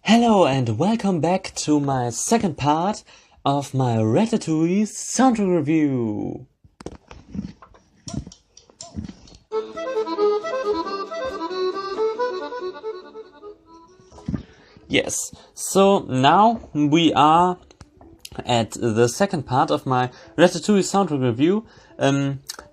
Hello and welcome back to my second part of my Ratatouille soundtrack review. Yes, so now we are at the second part of my Ratatouille soundtrack review.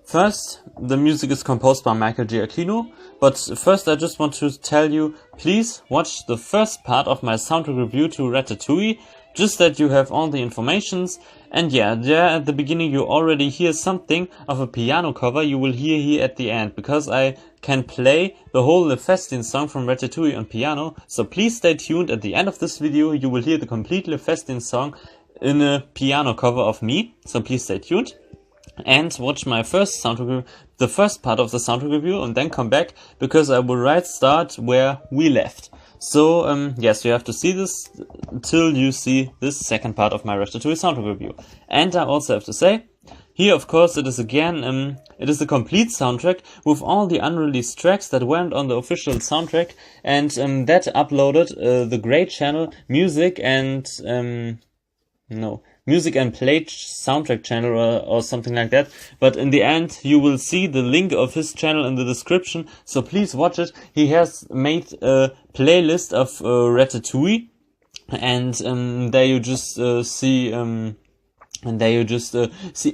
First, the music is composed by Michael Giacchino, but first I just want to tell you, please watch the first part of my soundtrack review to Ratatouille, just that you have all the informations. And yeah, there at the beginning you already hear something of a piano cover you will hear here at the end, because I can play the whole Festin song from Ratatouille on piano, so please stay tuned. At the end of this video you will hear the complete Festin song in a piano cover of me, so please stay tuned. And watch my first soundtrack review, the first part of the soundtrack review, and then come back, because I will start where we left. So, yes, you have to see this till you see this second part of my Ratatouille soundtrack review. And I also have to say, here of course it is again, it is a complete soundtrack with all the unreleased tracks that weren't on the official soundtrack, and that uploaded the great channel Music and Play soundtrack channel or something like that. But in the end you will see the link of his channel in the description, so please watch it. He has made a playlist of Ratatouille, and there you just see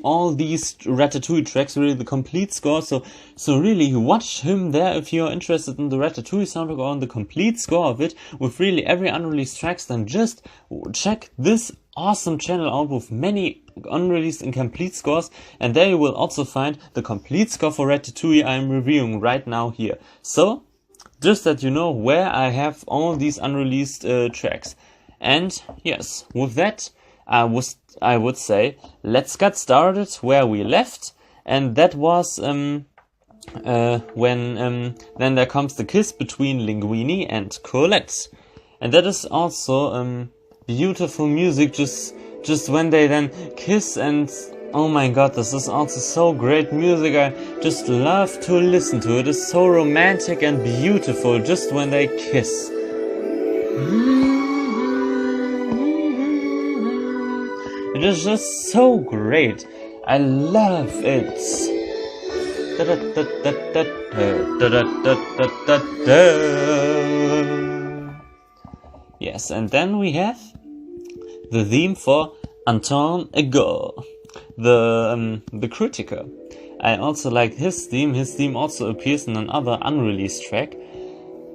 all these Ratatouille tracks, really the complete score. So really watch him there if you're interested in the Ratatouille soundtrack or on the complete score of it with really every unreleased tracks. Then just check this awesome channel out with many unreleased and complete scores, and there you will also find the complete score for Ratatouille I'm reviewing right now here. So just that you know where I have all these unreleased tracks. And yes, with that I would say let's get started where we left, and that was when then there comes the kiss between Linguini and Colette, and that is also beautiful music, just when they then kiss, and oh my god, this is also so great music. I just love to listen to it. It's so romantic and beautiful just when they kiss. It is just so great. I love it. Yes, and then we have the theme for Anton Ego, the critiker. I also like his theme. His theme also appears in another unreleased track.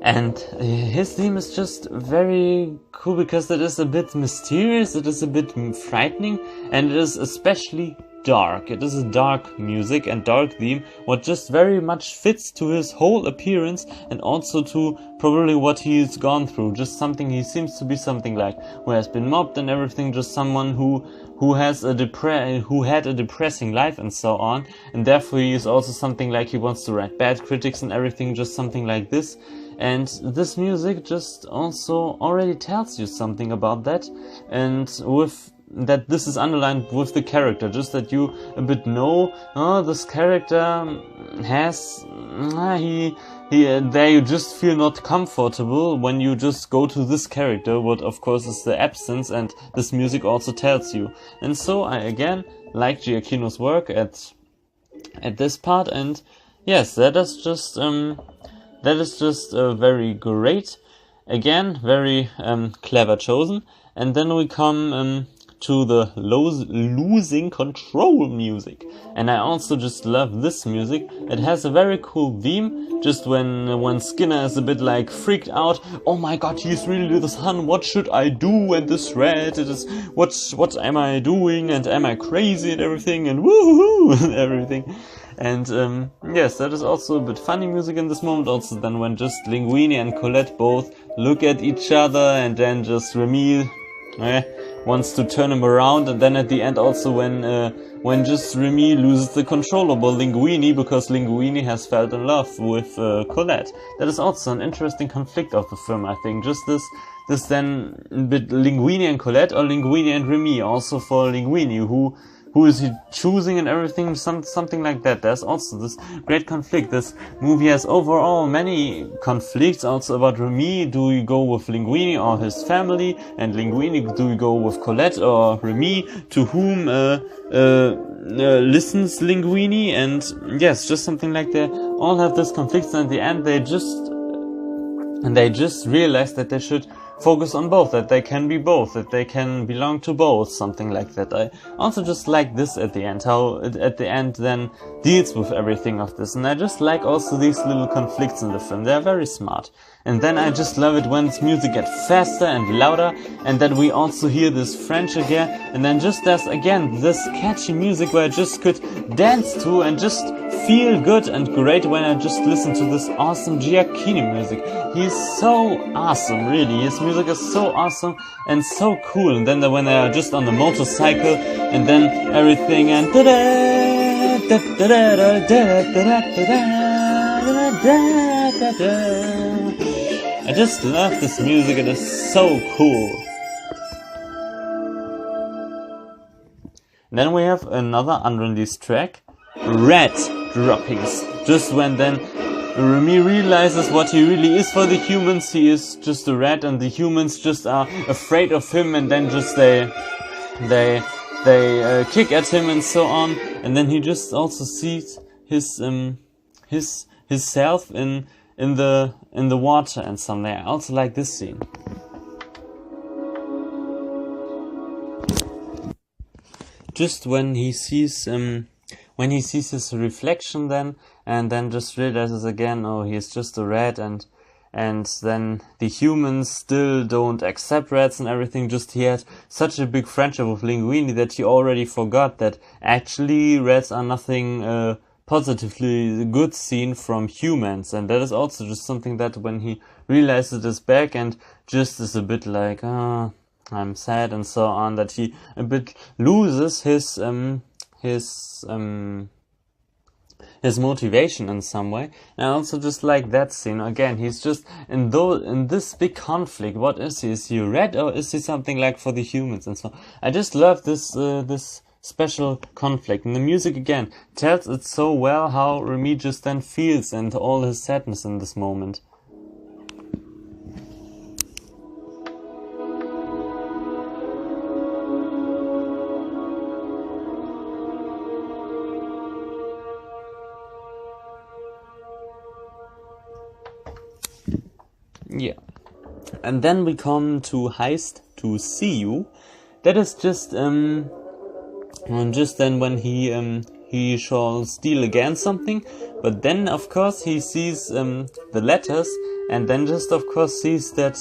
And his theme is just very cool because it is a bit mysterious, it is a bit frightening, and it is especially dark. It is a dark music and dark theme, what just very much fits to his whole appearance and also to probably what he's gone through. Just something, he seems to be something like who has been mobbed and everything, just someone who had a depressing life and so on, and therefore he is also something like he wants to write bad critics and everything, just something like this. And this music just also already tells you something about that, and with that this is underlined with the character, just that you a bit know, oh, this character has, there you just feel not comfortable when you just go to this character, what of course is the absence, and this music also tells you. And so I again like Giacchino's work at this part, and yes, that is just very great. Again, very clever chosen. And then we come to the losing control music. And I also just love this music. It has a very cool theme, just when Skinner is a bit like freaked out. Oh my god, he's really the son, what should I do? And this red, it is, what am I doing? And am I crazy and everything? And woohoo and everything. And yes, that is also a bit funny music in this moment. Also then when just Linguini and Colette both look at each other, and then just Remy wants to turn him around, and then at the end also when just Remy loses the control over Linguini because Linguini has fell in love with Colette. That is also an interesting conflict of the film, I think. Just this then bit Linguini and Colette, or Linguini and Remy. Also for Linguini, who who is he choosing and everything, something like that. There's also this great conflict. This movie has overall many conflicts also about Remy. Do you go with Linguini or his family? And Linguini, do you go with Colette or Remy? To whom listens Linguini? And yes, just something like that. All have this conflict, and in the end they just realize that they should focus on both, that they can be both, that they can belong to both, something like that. I also just like this at the end, how it at the end then deals with everything of this, and I just like also these little conflicts in the film. They're very smart. And then I just love it when this music gets faster and louder, and that we also hear this French again, and then just there's again this catchy music where I just could dance to and just feel good and great when I just listen to this awesome Giacchino music. He's so awesome, really. His music is so awesome and so cool. And then when they are just on the motorcycle, and then everything and I just love this music. It is so cool. Then we have another unreleased track, Rat Droppings. Just when then Remy realizes what he really is for the humans. He is just a rat, and the humans just are afraid of him, and then just they kick at him and so on. And then he just also sees his self in the water and something. I also like this scene. Just when he sees his reflection then, and then just realizes again, oh, he's just a rat, and then the humans still don't accept rats and everything. Just he had such a big friendship with Linguini that he already forgot that actually rats are nothing positively good seen from humans. And that is also just something that when he realizes this back and just is a bit like, I'm sad and so on, that he a bit loses his motivation in some way. And I also just like that scene. Again, he's just in this big conflict. What is he? Is he a rat, or is he something like for the humans and so on? I just love this special conflict. And the music again tells it so well how Remy just then feels and all his sadness in this moment. Yeah. And then we come to Heist to See You. That is just then when he shall steal again something, but then of course he sees the letters, and then just of course sees that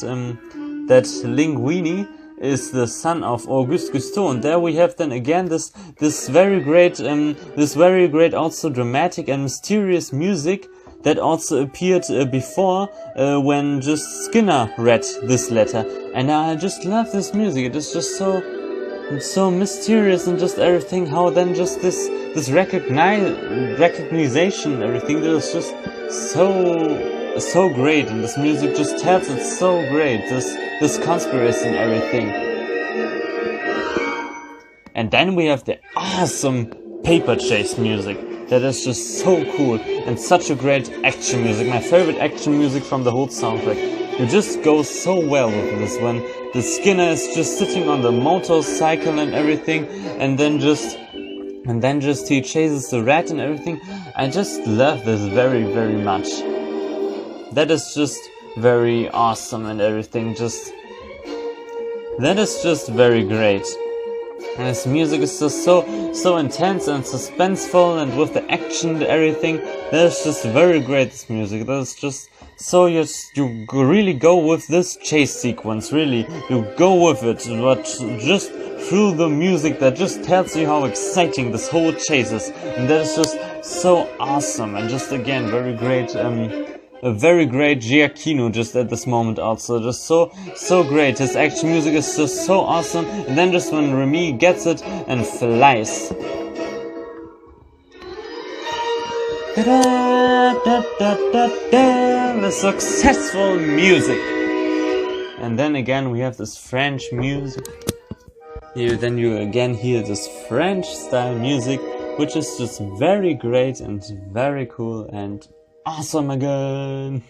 Linguini is the son of Auguste Gusteau. And there we have then again this very great also dramatic and mysterious music that also appeared before when just Skinner read this letter. And I just love this music. It is just so mysterious, and just everything, how then just this recognition, everything that is just so great, and this music just tells it so great, this conspiracy and everything. And then we have the awesome paper chase music. That is just so cool, and such a great action music. My favorite action music from the whole soundtrack. It just goes so well with this, when the Skinner is just sitting on the motorcycle and everything, and then just he chases the rat and everything. I just love this very, very much. That is just very awesome and everything. That is just very great. And his music is just so intense and suspenseful, and with the action and everything, that is just very great, this music. That is just so you really go with this chase sequence, really. You go with it, but just through the music that just tells you how exciting this whole chase is. And that is just so awesome, and just again, very great, a very great Giacchino just at this moment also. Just so great. His action music is just so awesome. And then just when Remy gets it and flies. The successful music. And then again we have this French music. then you again hear this French style music, which is just very great and very cool and awesome again.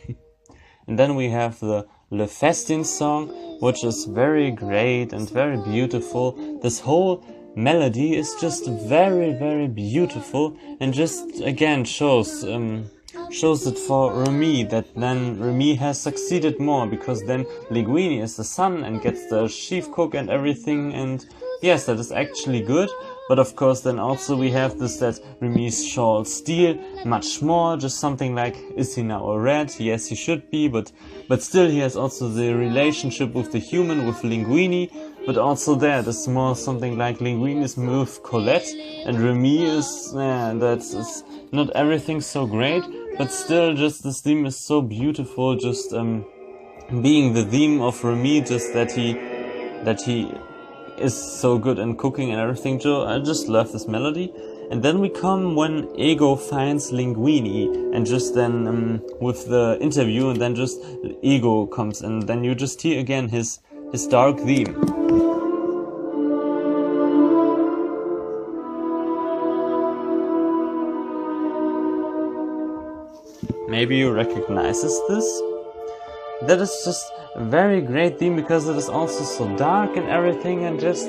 And then we have the Le Festin song, which is very great and very beautiful. This whole melody is just very, very beautiful, and just again shows it for Remy, that then Remy has succeeded more, because then Linguini is the son and gets the chief cook and everything, and yes, that is actually good. But of course then also we have this, that Remy shall steal much more, just something like, is he now a rat? Yes, he should be, but still he has also the relationship with the human, with Linguini, but also there's more something like Linguini is with Colette, and Remy is, that's not everything so great, but still just this theme is so beautiful, just being the theme of Remy, just that he is so good in cooking and everything. So I just love this melody. And then we come when Ego finds Linguini, and just then with the interview, and then just Ego comes, and then you just hear again his dark theme. Maybe you recognize this. That is just a very great theme, because it is also so dark and everything, and just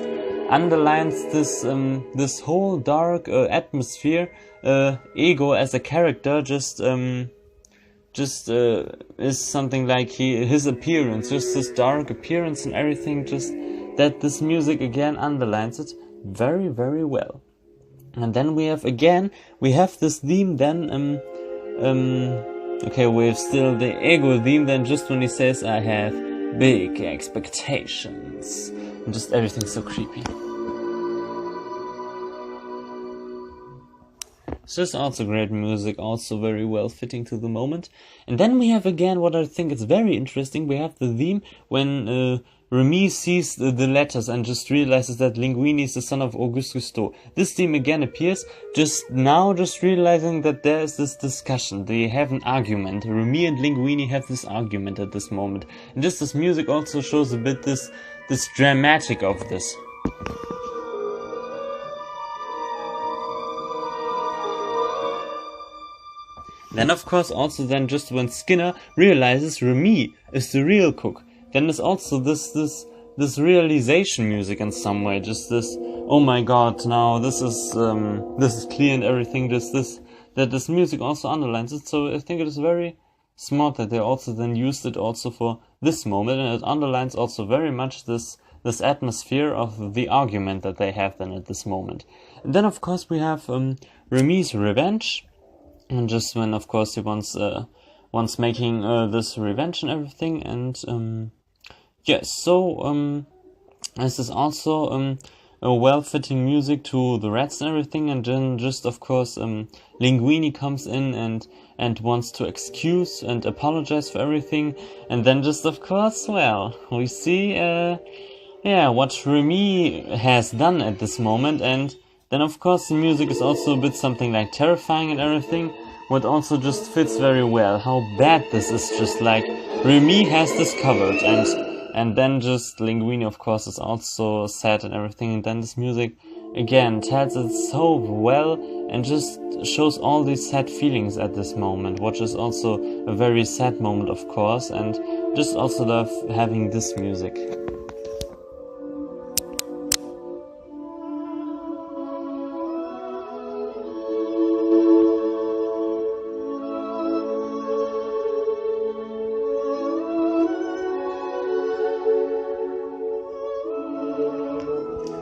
underlines this whole dark atmosphere. Ego as a character just is something like his appearance, just this dark appearance and everything, just that this music again underlines it very, very well. And then we have this theme then okay, we have still the Ego theme, then just when he says, I have big expectations, and just everything's so creepy. It's just also great music, also very well fitting to the moment. And then we have again what I think is very interesting, we have the theme when Remy sees the letters and just realizes that Linguini is the son of Auguste Cousteau. This theme again appears just now, just realizing that there is this discussion. They have an argument. Remy and Linguini have this argument at this moment. And just this music also shows a bit this dramatic of this. Then of course also then just when Skinner realizes Remy is the real cook, then there's also this realization music in some way, just this, oh my god, now this is clear and everything, just that this music also underlines it. So I think it is very smart that they also then used it also for this moment, and it underlines also very much this atmosphere of the argument that they have then at this moment. And then of course we have Remy's revenge, and just when of course he wants making this revenge and everything, and yes, so this is also a well-fitting music to the rats and everything, and then just of course Linguini comes in and wants to excuse and apologize for everything, and then just of course, well, we see what Remy has done at this moment, and then of course the music is also a bit something like terrifying and everything, what also just fits very well how bad this is, just like Remy has discovered, and then just Linguini of course is also sad and everything, and then this music again tells it so well and just shows all these sad feelings at this moment, which is also a very sad moment of course, and just also love having this music.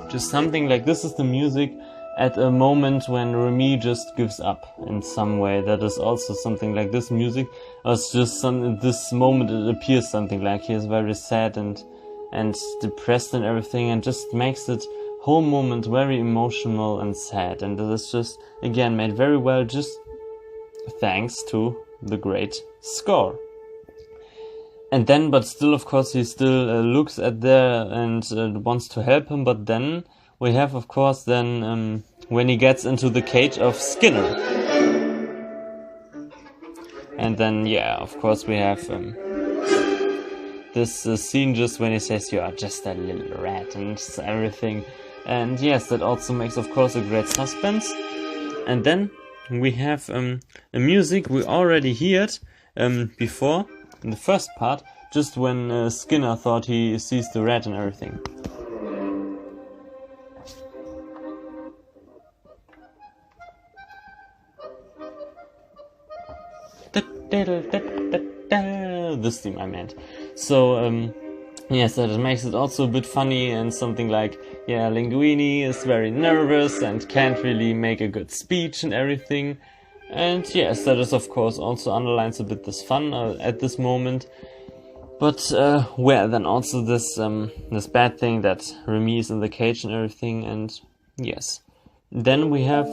Just something like this is the music at a moment when Remy just gives up in some way. That is also something like this music. It's just in this moment it appears something like he is very sad and depressed and everything, and just makes it whole moment very emotional and sad. And this is just again made very well, just thanks to the great score. And then, but still, of course, he still looks at there and wants to help him. But then we have, of course, then when he gets into the cage of Skinner. And then, yeah, of course, we have this scene just when he says, "You are just a little rat," and everything. And yes, that also makes, of course, a great suspense. And then we have a music we already heard before in the first part, just when Skinner thought he sees the rat and everything. This theme I meant. So yes, that makes it also a bit funny and something like, yeah, Linguini is very nervous and can't really make a good speech and everything. And yes, that is of course also underlines a bit this fun at this moment. But well, then also this this bad thing that Remy is in the cage and everything. And yes, then we have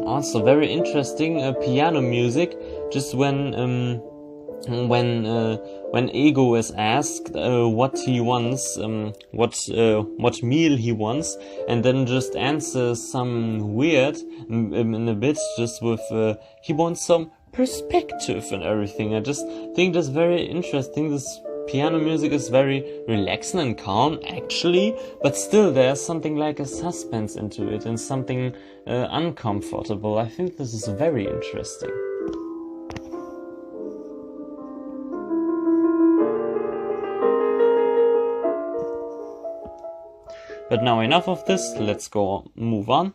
also very interesting piano music, just when Ego is asked what he wants, what meal he wants, and then just answers some weird in a bit, just with he wants some perspective and everything. I just think that's very interesting. This piano music is very relaxing and calm actually, but still there's something like a suspense into it and something uncomfortable. I think this is very interesting. But now enough of this, let's move on.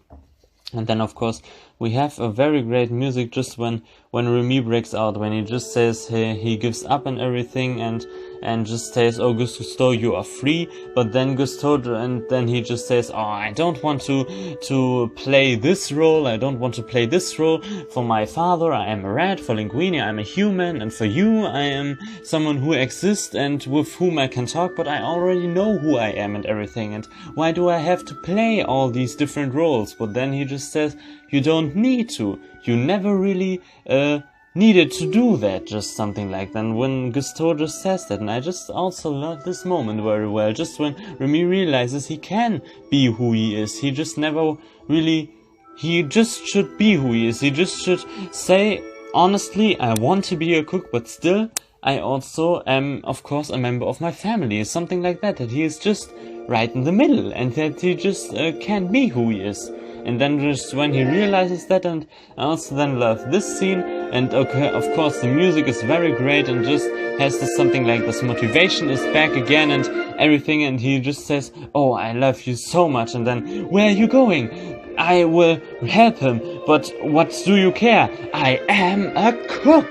And then of course we have a very great music just when Remy breaks out, when he just says he gives up and everything and just says, "Oh, Gusteau, you are free." But then and then he just says, "Oh, I don't want to play this role. I don't want to play this role. For my father, I am a rat. For Linguini, I'm a human. And for you, I am someone who exists and with whom I can talk, but I already know who I am and everything. And why do I have to play all these different roles?" But then he just says, "You don't need to. You never really needed to do that," just something like that. When Gusteau just says that, and I just also love this moment very well, just when Remy realizes he can be who he is. He just never really, he just should be who he is. He just should say, honestly, I want to be a cook, but still, I also am, of course, a member of my family. Something like that he is just right in the middle, and that he just can't be who he is. And then just when he realizes that, and I also then love this scene, and okay, of course the music is very great and just has this something like this motivation is back again and everything, and he just says, "Oh, I love you so much," and then, "Where are you going?" "I will help him, but what do you care? I am a cook."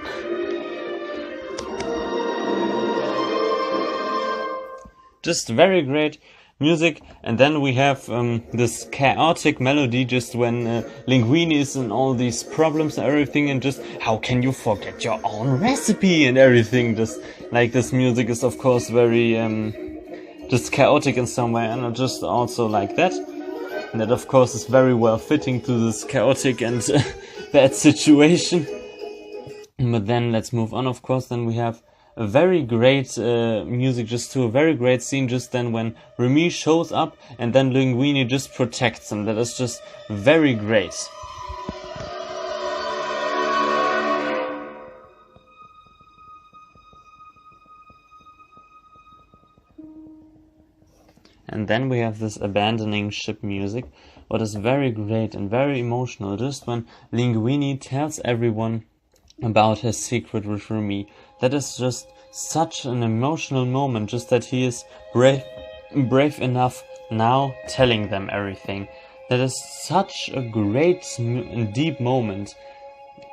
Just very great music. And then we have this chaotic melody just when Linguini is in all these problems and everything, and just how can you forget your own recipe and everything. Just like this music is of course very just chaotic in some way, and I just also like that. And that of course is very well fitting to this chaotic and bad situation. But then let's move on, of course. Then we have a very great music, just to a very great scene just then when Remy shows up and then Linguini just protects him. That is just very great. And then we have this abandoning ship music, what is very great and very emotional, just when Linguini tells everyone about his secret with Remy. That is just such an emotional moment, just that he is brave enough now telling them everything. That is such a great and deep moment,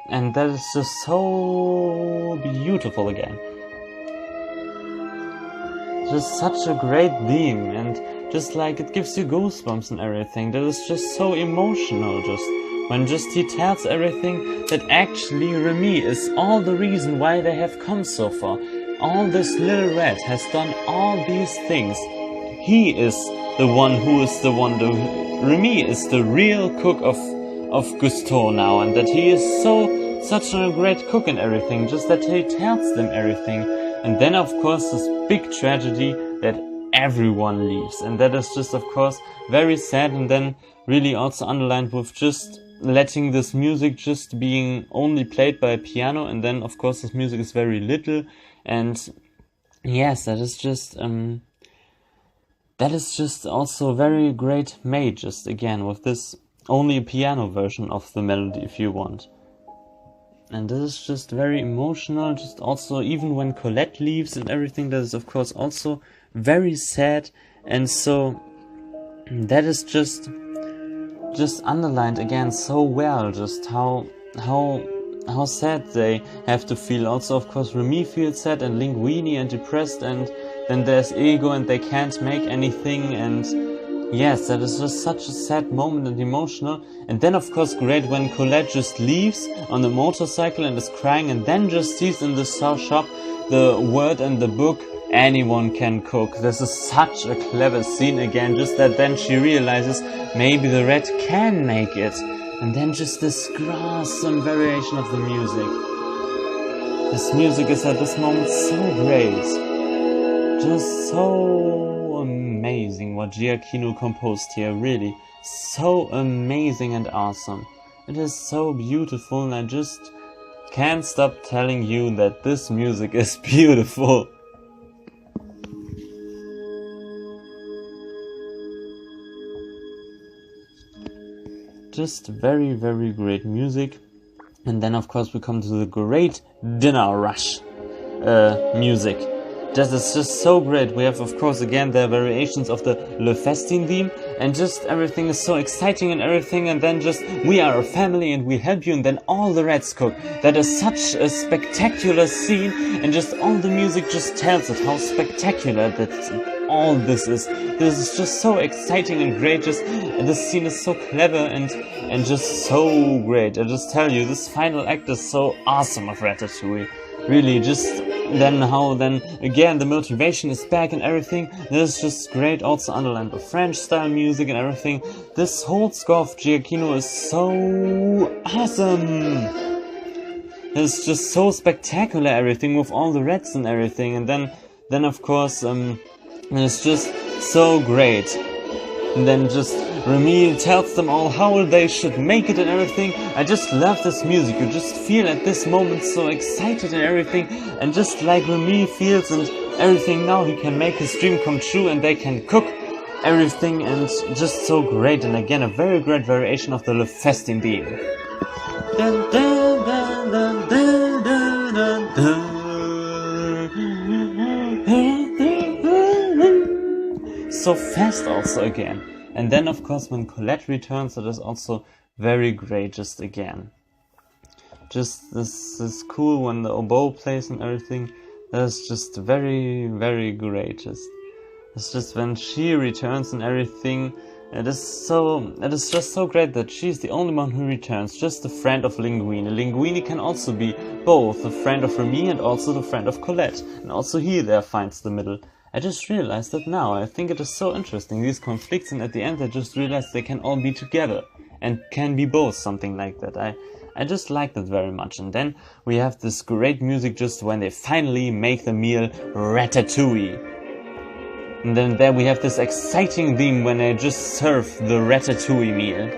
and that is just so beautiful again. Just such a great theme, and just like it gives you goosebumps and everything. That is just so emotional, just when just he tells everything that actually Remy is all the reason why they have come so far. All this little rat has done all these things. He is the one who is the one. Remy is the real cook of Gusteau now, and that he is such a great cook and everything. Just that he tells them everything, and then of course this big tragedy that everyone leaves, and that is just of course very sad. And then really also underlined with just letting this music just being only played by a piano, and then of course this music is very little, and yes, that is just also very great made, just again, with this only a piano version of the melody if you want. And this is just very emotional, just also even when Colette leaves and everything, that is of course also very sad. And so that is just underlined again so well, just how sad they have to feel. Also, of course, Remy feels sad and Linguini and depressed, and then there's Ego and they can't make anything. And yes, that is just such a sad moment and emotional. And then, of course, great when Colette just leaves on the motorcycle and is crying, and then just sees in the shop the word and the book, anyone can cook. This is such a clever scene again, just that then she realizes maybe the rat can make it. And then just this awesome variation of the music. This music is at this moment so great. Just so amazing what Giacchino composed here, really. So amazing and awesome. It is so beautiful, and I just can't stop telling you that this music is beautiful. Just very, very great music. And then of course we come to the great dinner rush music. That is just so great. We have of course again the variations of the Le Festin theme, and just everything is so exciting and everything, and then just we are a family and we help you, and then all the rats cook. That is such a spectacular scene, and just all the music just tells it how spectacular that all this is. This is just so exciting and great. Just this scene is so clever and just so great. I just tell you, this final act is so awesome of Ratatouille. Really, just then how then again the motivation is back and everything. This is just great. Also underlined with French style music and everything. This whole score of Giacchino is so awesome. It's just so spectacular, everything with all the rats and everything, and then of course it's just so great. And then just Remy tells them all how they should make it and everything. I just love this music. You just feel at this moment so excited and everything, and just like Remy feels and everything, now he can make his dream come true and they can cook everything, and just so great. And again a very great variation of the Le Festin theme. Dun, dun, dun, dun, dun, dun, dun, dun. So fast also again. And then of course when Colette returns, it is also very great just again. Just this is cool when the oboe plays and everything. That is just very, very great. It's just when she returns and everything, it is just so great that she's the only one who returns, just the friend of Linguini. Linguini can also be both the friend of Remy and also the friend of Colette, and also he there finds the middle. I just realized that now. I think it is so interesting, these conflicts, and at the end I just realized they can all be together and can be both, something like that. I just like that very much. And then we have this great music just when they finally make the meal Ratatouille. And then there we have this exciting theme when they just serve the Ratatouille meal.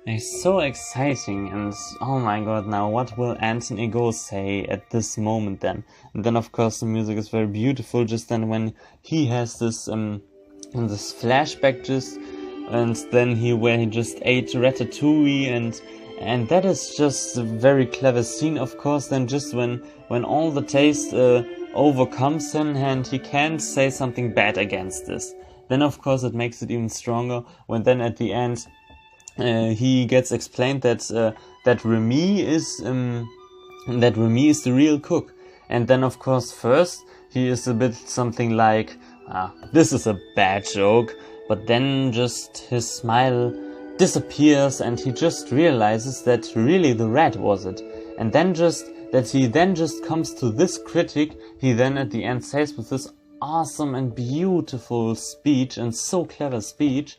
It's so exciting, and oh my god, now what will Anthony Go say at this moment then? And then of course the music is very beautiful, just then when he has this this flashback just, and then where he just ate ratatouille, and that is just a very clever scene, of course. Then just when all the taste overcomes him and he can't say something bad against this, then of course it makes it even stronger when then at the end he gets explained that Remy is the real cook. And then of course first he is a bit something like, this is a bad joke, but then just his smile disappears and he just realizes that really the rat was it. And then just that he then just comes to this critic, he then at the end says with this awesome and beautiful speech and so clever speech,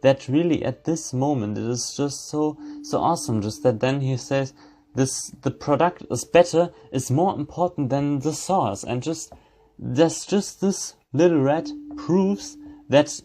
that really at this moment it is just so awesome, just that then he says the product is better, is more important than the sauce, and just this little rat proves that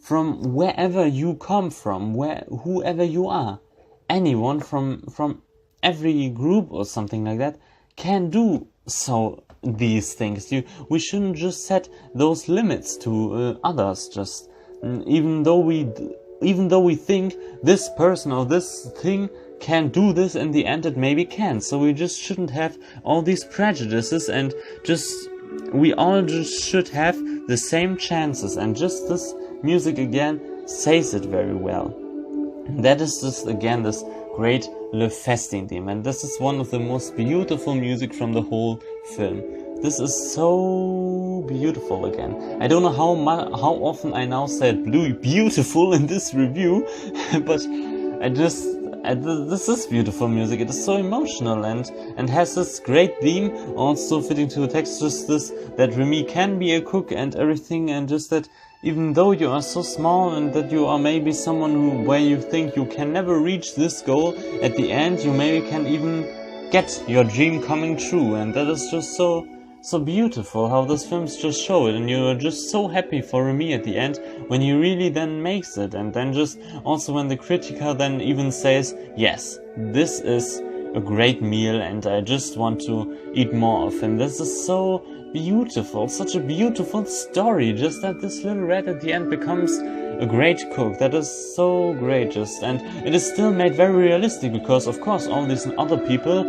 from wherever you come from, whoever you are, anyone from every group or something like that can do so these things. We shouldn't just set those limits to others. Just even though we think this person or this thing can do this, in the end it maybe can. So we just shouldn't have all these prejudices, and we all just should have the same chances. And just this music again says it very well. That is just again this great Le Festin theme, and this is one of the most beautiful music from the whole film. This is so beautiful again. I don't know how often I now said beautiful in this review, but this is beautiful music. It is so emotional and has this great theme, also fitting to the text, just this, that Remy can be a cook and everything, and just that even though you are so small and that you are maybe someone where you think you can never reach this goal, at the end you maybe can even get your dream coming true. And that is just so beautiful how those films just show it, and you're just so happy for Remy at the end when he really then makes it. And then just also when the critic then even says, yes, this is a great meal and I just want to eat more of him. This is so beautiful, such a beautiful story, just that this little rat at the end becomes a great cook. That is so great, just, and it is still made very realistic, because of course all these other people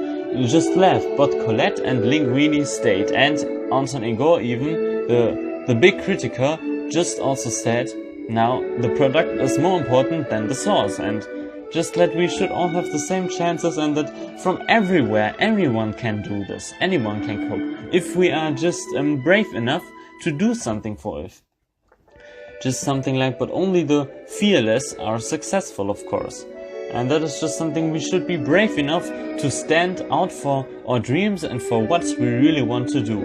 just left, but Colette and Linguini stayed, and Anton Ego, even the big critiker, just also said, now the product is more important than the sauce, and just that we should all have the same chances, and that from everywhere everyone can do this, anyone can cook, if we are just brave enough to do something for it. Just something like, but only the fearless are successful, of course. And that is just something we should be brave enough to stand out for our dreams and for what we really want to do.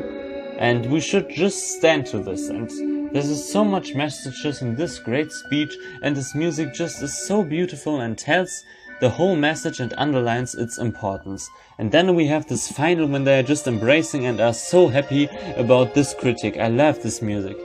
And we should just stand to this. And there's so much messages in this great speech, and this music just is so beautiful and tells the whole message and underlines its importance. And then we have this final when they are just embracing and are so happy about this critic. I love this music.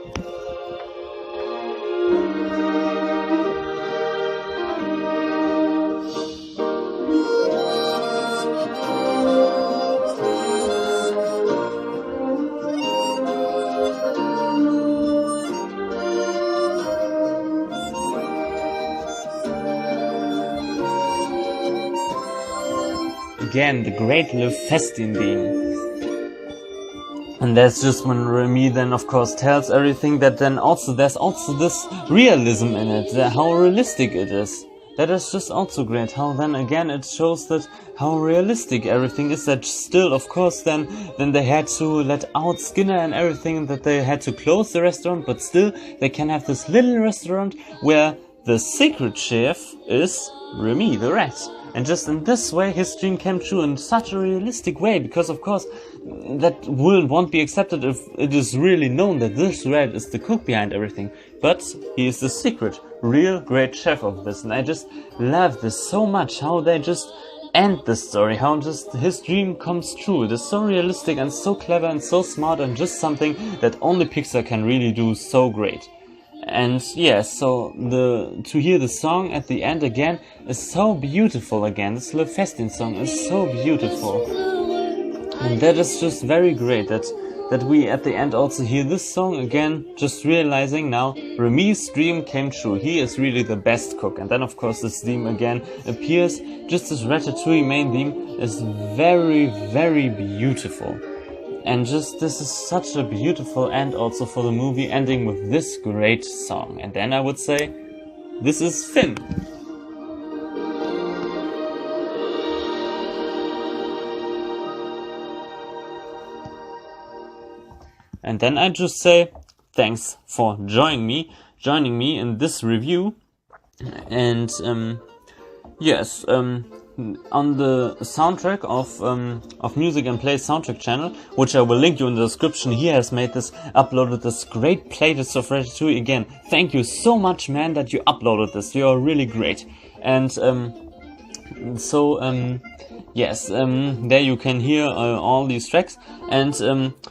Again, the great Le Festin theme. And that's just when Remy then of course tells everything, that then also there's also this realism in it, how realistic it is. That is just also great, how then again it shows that how realistic everything is, that still of course then they had to let out Skinner and everything, that they had to close the restaurant, but still they can have this little restaurant where the secret chef is Remy the rat. And just in this way his dream came true in such a realistic way, because of course that won't be accepted if it is really known that this rat is the cook behind everything. But he is the secret, real great chef of this, and I just love this so much, how they just end the story, how just his dream comes true. It is so realistic and so clever and so smart, and just something that only Pixar can really do so great. And yeah, so to hear the song at the end again is so beautiful again. This Le Festin song is so beautiful. And that is just very great that we at the end also hear this song again, just realizing now Remy's dream came true. He is really the best cook. And then of course this theme again appears. Just this Ratatouille main theme is very, very beautiful. And just this is such a beautiful end also for the movie, ending with this great song. And then I would say, this is Finn. And then I just say, thanks for joining me in this review. And yes, on the soundtrack of Music and Play soundtrack channel, which I will link you in the description, he has uploaded this great playlist of Ratatouille. Again, thank you so much, man, that you uploaded this. You are really great. And yes, there you can hear all these tracks, and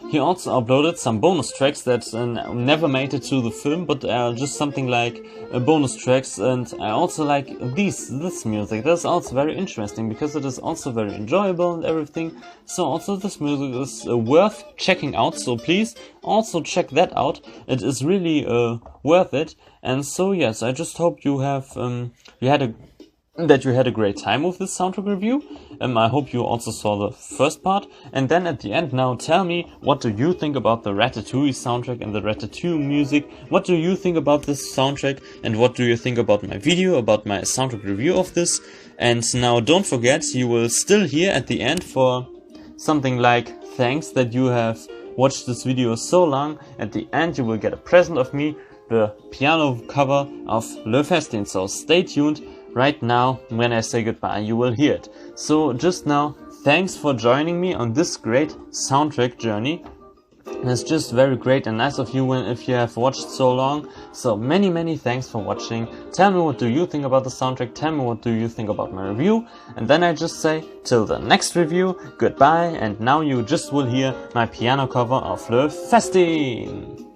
he also uploaded some bonus tracks that never made it to the film, but are just something like bonus tracks. And I also like this music. That's also very interesting because it is also very enjoyable and everything. So also this music is worth checking out. So please also check that out. It is really worth it. And so yes, I just hope you have you had a great time with this soundtrack review. I hope you also saw the first part. And then at the end, now tell me, what do you think about the Ratatouille soundtrack and the Ratatouille music? What do you think about this soundtrack? And what do you think about my video, about my soundtrack review of this? And now don't forget, you will still hear at the end for something like thanks that you have watched this video so long. At the end, you will get a present of me, the piano cover of Le Festin. So stay tuned. Right now, when I say goodbye, you will hear it. So just now, thanks for joining me on this great soundtrack journey. It's just very great and nice of you if you have watched so long. So many thanks for watching. Tell me what do you think about the soundtrack. Tell me what do you think about my review. And then I just say, till the next review, goodbye. And now you just will hear my piano cover of Le Festin.